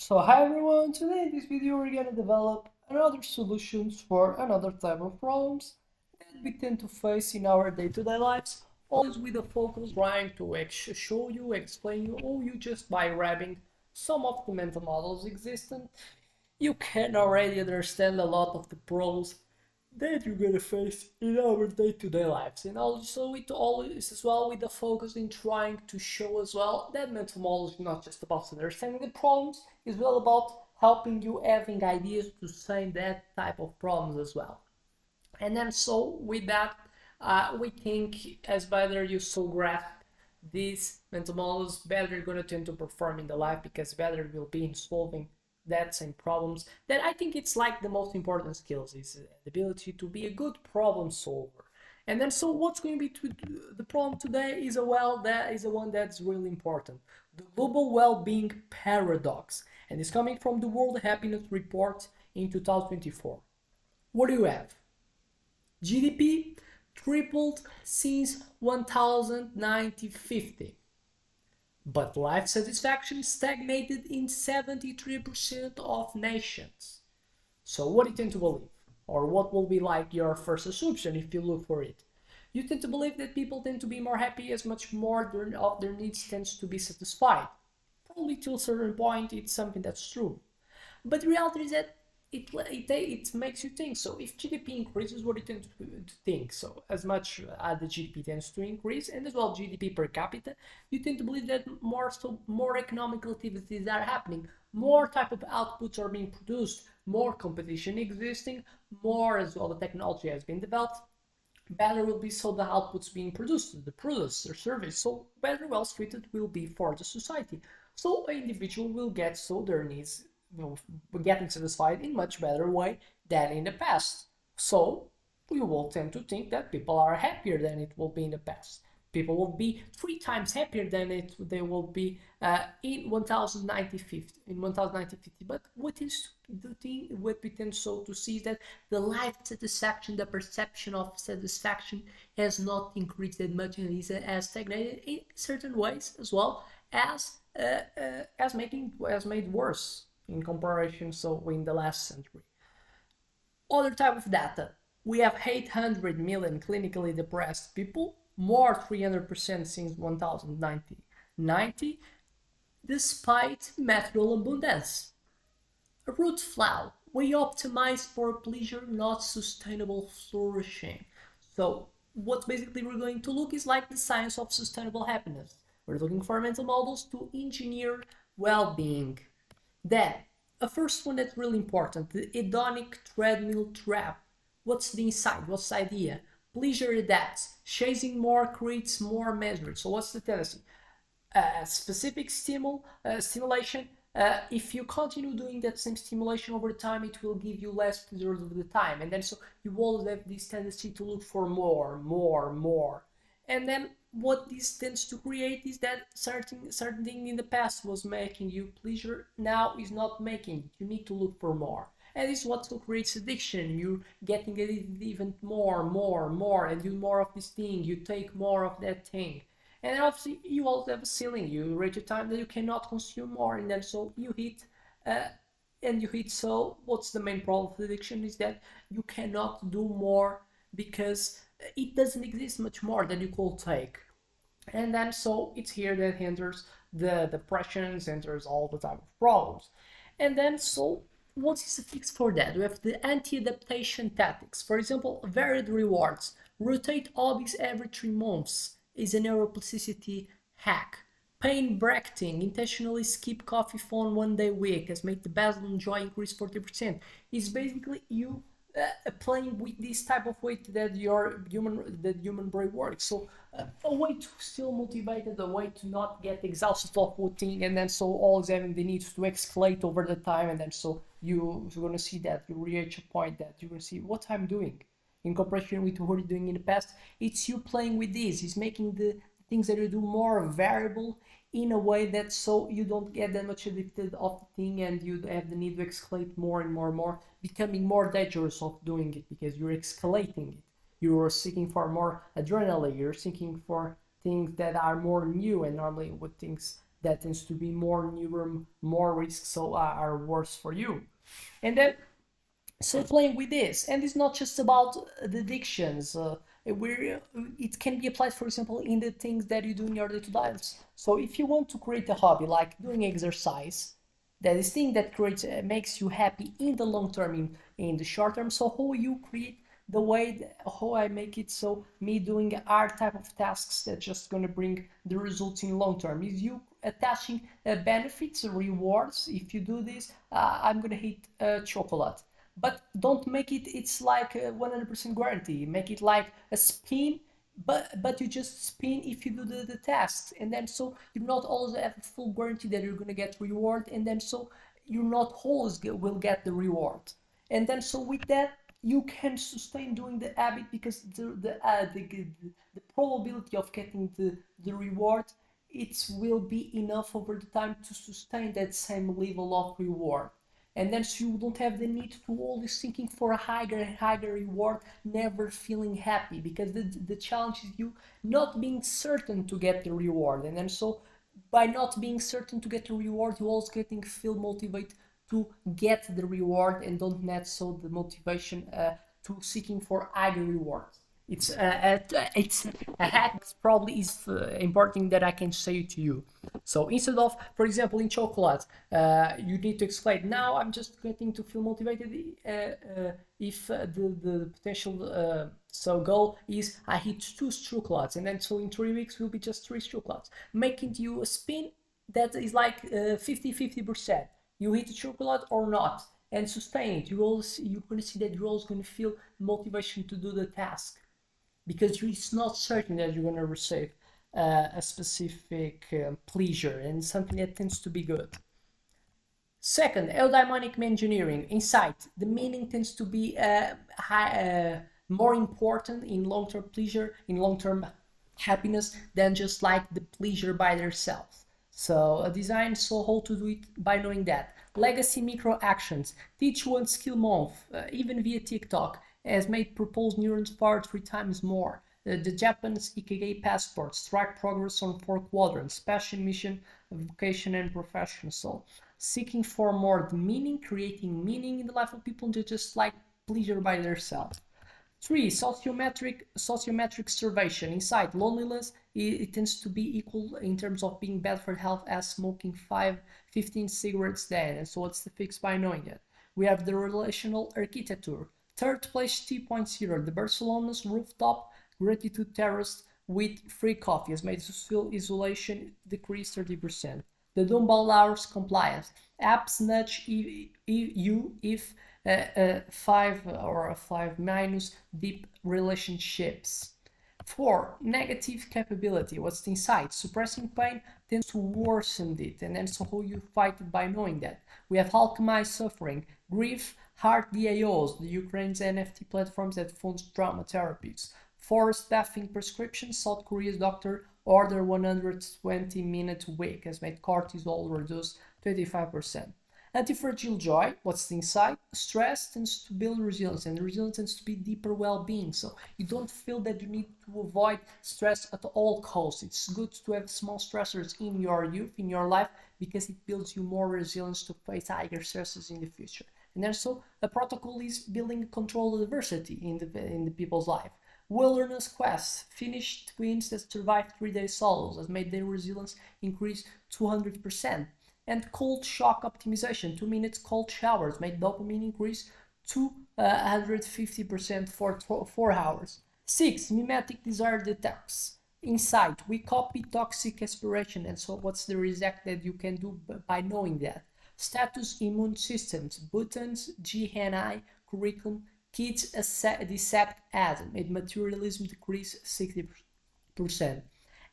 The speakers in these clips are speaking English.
So hi everyone, today in this video we're gonna develop another solutions for another type of problems that we tend to face in our day-to-day lives, always with a focus trying to show you, explain you, or you just by grabbing some of the mental models existent, you can already understand a lot of the problems that you're gonna face in our day-to-day lives. And also it always as well with the focus in trying to show as well that mental model is not just about understanding the problems, it's well about helping you having ideas to solve that type of problems as well. And then so with that, we think as better you so grasp these mental models, better you're gonna tend to perform in the life because better you'll be in solving that same problems. Then I think it's like the most important skills is the ability to be a good problem solver. And then so what's going to be the problem today is that is the one that's really important. The global well-being paradox, and it's coming from the World Happiness Report in 2024. What do you have? GDP tripled since 1950, but life satisfaction stagnated in 73% of nations. So what do you tend to believe? Or what will be like your first assumption if you look for it? You tend to believe that people tend to be more happy as much more of their needs tends to be satisfied. Probably to a certain point it's something that's true. But the reality is that it makes you think. So if GDP increases, what do you tend to think? So as much as the GDP tends to increase, and as well GDP per capita, you tend to believe that more economical activities are happening, more type of outputs are being produced, more competition existing, more as well the technology has been developed, better will be so the outputs being produced, the products or service, so better well suited will be for the society. So an individual will get so their needs will getting satisfied in much better way than in the past. So we will tend to think that people are happier than it will be in the past. People will be 3 times happier than they will be in 1950. In 1950, but what is the thing? What we tend so to see is that the life satisfaction, the perception of satisfaction, has not increased that much and has stagnated in certain ways as well as made worse in comparison. So in the last century. Other type of data. We have 800 million clinically depressed people, more 300% since 1990, despite material abundance. A root flaw. We optimize for pleasure, not sustainable flourishing. So what basically we're going to look is like the science of sustainable happiness. We're looking for mental models to engineer well-being. Then, a first one that's really important, the hedonic treadmill trap. What's the insight? What's the idea? Pleasure adapts. Chasing more creates more measures. So what's the tendency? Specific stimulation. If you continue doing that same stimulation over time, it will give you less pleasure over the time. And then so you always have this tendency to look for more, more, more. And then what this tends to create is that certain thing in the past was making you pleasure, now is not making it. You need to look for more. And this is what creates addiction. You're getting even more, more, more, and do more of this thing. You take more of that thing. And then obviously you also have a ceiling. You reach a time that you cannot consume more, and then so you hit uh, so what's the main problem of addiction is that you cannot do more because it doesn't exist much more that you could take. And then so it's here that enters the depressions, enters all the type of problems. And then so what is the fix for that? We have the anti-adaptation tactics. For example, varied rewards. Rotate hobbies every 3 months is a neuroplasticity hack. Pain bracketing, intentionally skip coffee phone 1 day a week, has made the basal joy increase 40%. Is basically you playing with this type of way that human brain works. So a way to still motivated, a way to not get exhausted of routine, and then so always having the need to escalate over the time, and then so you're gonna see that you reach a point that you're gonna see what I'm doing in comparison with what you're doing in the past. It's you playing with this. It's making the things that you do more variable in a way that so you don't get that much addicted of the thing and you have the need to escalate more and more and more, becoming more dangerous of doing it because you're escalating it. You're seeking for more adrenaline. You're seeking for things that are more new, and normally with things that tends to be more neuron, more risks, so are worse for you. And then so playing with this, and it's not just about the addictions, where it can be applied, for example, in the things that you do in your day-to-day lives. So if you want to create a hobby like doing exercise, that is thing that creates makes you happy in the long term, in the short term. So how you create the way how I make it so me doing hard type of tasks that's just gonna bring the results in long term is you attaching benefits, rewards. If you do this, I'm gonna hit chocolate, but don't make it it's like a 100% guarantee. Make it like a spin, but you just spin if you do the tasks, and then so you not always have a full guarantee that you're gonna get reward, and then so you not always will get the reward. And then so with that you can sustain doing the habit, because the probability of getting the reward, it will be enough over the time to sustain that same level of reward. And then so you don't have the need to always thinking for a higher and higher reward, never feeling happy, because the challenge is you not being certain to get the reward. And then so by not being certain to get the reward, you also getting feel motivated to get the reward, and don't net so the motivation to seeking for higher rewards. It's a hack probably is important that I can say to you. So instead of, for example, in chocolate, you need to explain. Now I'm just getting to feel motivated if the potential so goal is I hit 2 chocolates, and then so in 3 weeks will be just 3 chocolates, making you a spin that is like 50-50%. You hit the chocolate or not, and sustain it. You're gonna see that you're always gonna feel motivation to do the task, because it's not certain that you're going to receive a specific pleasure, and something that tends to be good. Second, eudaimonic engineering, insight. The meaning tends to be more important in long-term pleasure, in long-term happiness, than just like the pleasure by themselves. So a design so how to do it by knowing that. Legacy micro actions. Teach one skill month, even via TikTok, has made proposed neurons power 3 times more. The Japanese Ikigai passports track progress on 4 quadrants: passion, mission, vocation, and profession. So seeking for more meaning, creating meaning in the life of people, to just like pleasure by themselves. 3. Sociometric surveyation. Inside loneliness, it tends to be equal in terms of being bad for health as smoking 15 cigarettes a day. And so it's fixed by knowing it. We have the relational architecture. Third place 2.0. The Barcelona's rooftop gratitude terrace with free coffee has made social isolation decrease 30%. The Dumbbell hours compliance. Apps nudge you if 5 minus deep relationships. 4. Negative capability. What's the insight? Suppressing pain tends to worsen it, and then so how you fight it by knowing that. We have alchemized suffering, grief, heart DAOs, the Ukraine's NFT platforms that funds trauma therapies. Forced bathing prescription. South Korea's doctor order 120-minute week has made cortisol reduce 25%. Anti-fragile joy. What's the insight? Stress tends to build resilience, and resilience tends to be deeper well-being. So you don't feel that you need to avoid stress at all costs. It's good to have small stressors in your youth, in your life, because it builds you more resilience to face higher stresses in the future. And also, a protocol is building controlled diversity in the people's life. Wilderness quests. Finished twins that survived 3-day solos has made their resilience increase 200%. And cold shock optimization. 2 minutes cold showers made dopamine increase 250% for 4 hours. 6. Mimetic desire detox. Insight. We copy toxic aspiration, and so what's the result that you can do by knowing that? Status immune systems. Buttons, GNI, curriculum, kids dissect ads made materialism decrease 60%.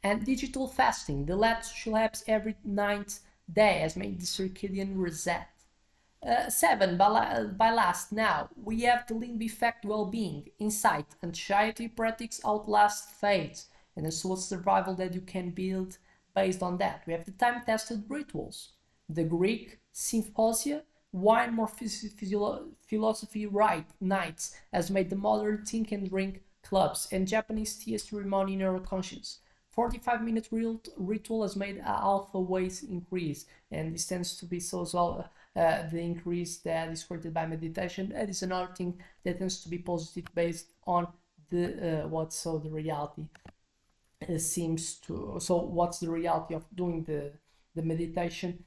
And digital fasting. The lab social apps every 9th day has made the circadian reset. 7. By last now, we have the limb effect well-being, insight, anxiety practice outlast fades, and so what's survival that you can build based on that. We have the time-tested rituals. The Greek symposia, wine more philosophy right nights has made the modern think and drink clubs, and Japanese tea ceremony neuroconscious. 45-minute ritual has made alpha waves increase, and this tends to be so as well. The increase that is created by meditation. That is another thing that tends to be positive based on the the reality seems to. So what's the reality of doing the meditation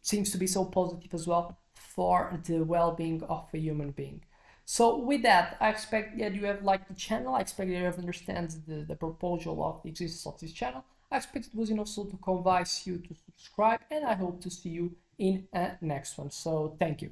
seems to be so positive as well for the well-being of a human being. So with that, I expect that you have liked the channel. I expect that you have understand the proposal of the existence of this channel. I expect it was enough so to convince you to subscribe, and I hope to see you in a next one. So thank you.